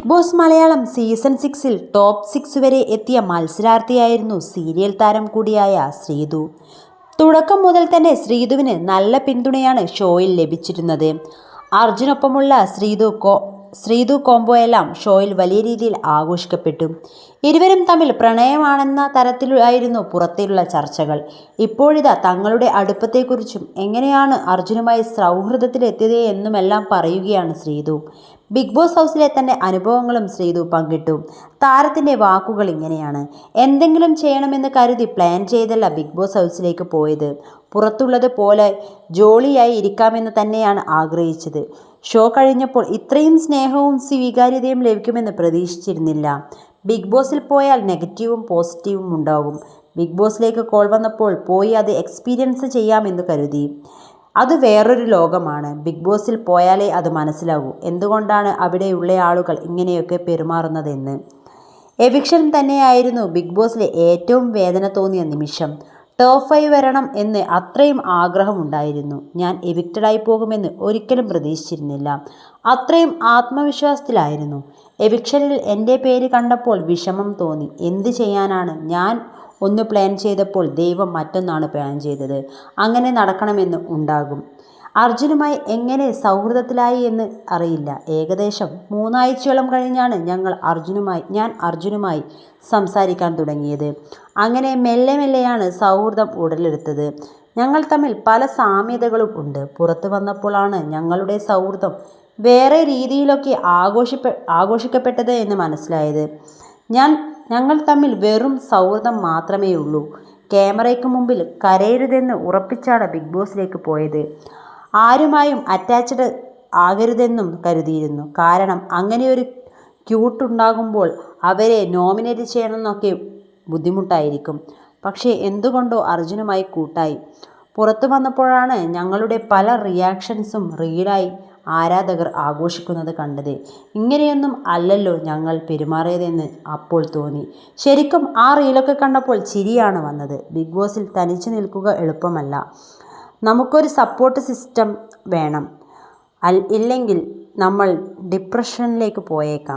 Boss Malayalam season 6-ൽ top 6 വരെ എത്തിയ മത്സരാർത്ഥിയായിരുന്നു serial താരം കൂടിയായ ശ്രീതു. തുടക്കം മുതൽ തന്നെ ശ്രീതുവിന് നല്ല പിന്തുണയാണ് ഷോയിൽ ലഭിച്ചിരുന്നത്. അർജുനൊപ്പമുള്ള ശ്രീതു കോംബോയെല്ലാം ഷോയിൽ വലിയ രീതിയിൽ ആഘോഷിക്കപ്പെട്ടു. ഇരുവരും തമ്മിൽ പ്രണയമാണെന്ന തരത്തിലായിരുന്നു പുറത്തുള്ള ചർച്ചകൾ. ഇപ്പോഴിതാ തങ്ങളുടെ അടുപ്പത്തെക്കുറിച്ചും എങ്ങനെയാണ് അർജുനുമായി സൗഹൃദത്തിലെത്തിയത് എന്നുമെല്ലാം പറയുകയാണ് ശ്രീതു. ബിഗ് ബോസ് ഹൗസിലെ തൻ്റെ അനുഭവങ്ങളും ശ്രീതു പങ്കിട്ടു. താരത്തിൻ്റെ വാക്കുകൾ ഇങ്ങനെയാണ്: എന്തെങ്കിലും ചെയ്യണമെന്ന് കരുതി പ്ലാൻ ചെയ്തല്ല ബിഗ് ബോസ് ഹൗസിലേക്ക് പോയത്. പുറത്തുള്ളത് പോലെ ജോളിയായി ഇരിക്കാമെന്ന് തന്നെയാണ് ആഗ്രഹിച്ചത്. ഷോ കഴിഞ്ഞപ്പോൾ ഇത്രയും സ്നേഹവും സ്വീകാര്യതയും ലഭിക്കുമെന്ന് പ്രതീക്ഷിച്ചിരുന്നില്ല. ബിഗ് ബോസിൽ പോയാൽ നെഗറ്റീവും പോസിറ്റീവും ഉണ്ടാകും. ബിഗ് ബോസിലേക്ക് കോൾ വന്നപ്പോൾ പോയി അത് എക്സ്പീരിയൻസ് ചെയ്യാമെന്ന് കരുതി. അത് വേറൊരു ലോകമാണ്. ബിഗ് ബോസിൽ പോയാലേ അത് മനസ്സിലാകൂ എന്തുകൊണ്ടാണ് അവിടെയുള്ള ആളുകൾ ഇങ്ങനെയൊക്കെ പെരുമാറുന്നതെന്ന്. എവിക്ഷൻ തന്നെയായിരുന്നു ബിഗ് ബോസിലെ ഏറ്റവും വേദന തോന്നിയ നിമിഷം. ടോപ്പ് 5 വരണം എന്ന് അത്രയും ആഗ്രഹമുണ്ടായിരുന്നു. ഞാൻ എവിക്റ്റഡായി പോകുമെന്ന് ഒരിക്കലും പ്രതീക്ഷിച്ചിരുന്നില്ല. അത്രയും ആത്മവിശ്വാസത്തിലായിരുന്നു. എവിക്ഷനിൽ എൻ്റെ പേര് കണ്ടപ്പോൾ വിഷമം തോന്നി. എന്ത് ചെയ്യാനാണ്? ഞാൻ ഒന്ന് പ്ലാൻ ചെയ്തപ്പോൾ ദൈവം മറ്റൊന്നാണ് പ്ലാൻ ചെയ്തത്. അങ്ങനെ നടക്കണമെന്ന് ഉണ്ടാകും. അർജുനുമായി എങ്ങനെ സൗഹൃദത്തിലായി എന്ന് അറിയില്ല. ഏകദേശം 3 ആഴ്ചയോളം കഴിഞ്ഞാണ് ഞാൻ അർജുനുമായി സംസാരിക്കാൻ തുടങ്ങിയത്. അങ്ങനെ മെല്ലെ മെല്ലെയാണ് സൗഹൃദം ഉടലെടുത്തത്. ഞങ്ങൾ തമ്മിൽ പല സാമ്യതകളും ഉണ്ട്. പുറത്തു വന്നപ്പോഴാണ് ഞങ്ങളുടെ സൗഹൃദം വേറെ രീതിയിലൊക്കെ ആഘോഷിക്കപ്പെട്ടത് എന്ന് മനസ്സിലായത്. ഞങ്ങൾ തമ്മിൽ വെറും സൗഹൃദം മാത്രമേ ഉള്ളൂ. ക്യാമറയ്ക്ക് മുമ്പിൽ കരയരുതെന്ന് ഉറപ്പിച്ചാണ് ബിഗ് ബോസിലേക്ക് പോയത്. ആരുമായും അറ്റാച്ച്ഡ് ആകരുതെന്നും കരുതിയിരുന്നു. കാരണം അങ്ങനെയൊരു ക്യൂട്ടുണ്ടാകുമ്പോൾ അവരെ നോമിനേറ്റ് ചെയ്യണമെന്നൊക്കെ ബുദ്ധിമുട്ടായിരിക്കും. പക്ഷേ എന്തുകൊണ്ടോ അർജുനുമായി കൂട്ടായി. പുറത്തു വന്നപ്പോഴാണ് ഞങ്ങളുടെ പല റിയാക്ഷൻസും റീലായി ആരാധകർ ആഘോഷിക്കുന്നത് കണ്ടത്. ഇങ്ങനെയൊന്നും അല്ലല്ലോ ഞങ്ങൾ പെരുമാറിയതെന്ന് അപ്പോൾ തോന്നി. ശരിക്കും ആ റീലൊക്കെ കണ്ടപ്പോൾ ചിരിയാണ് വന്നത്. ബിഗ് ബോസിൽ തനിച്ച് നിൽക്കുക എളുപ്പമല്ല. നമുക്കൊരു സപ്പോർട്ട് സിസ്റ്റം വേണം. ഇല്ലെങ്കിൽ നമ്മൾ ഡിപ്രഷനിലേക്ക് പോയേക്കാം.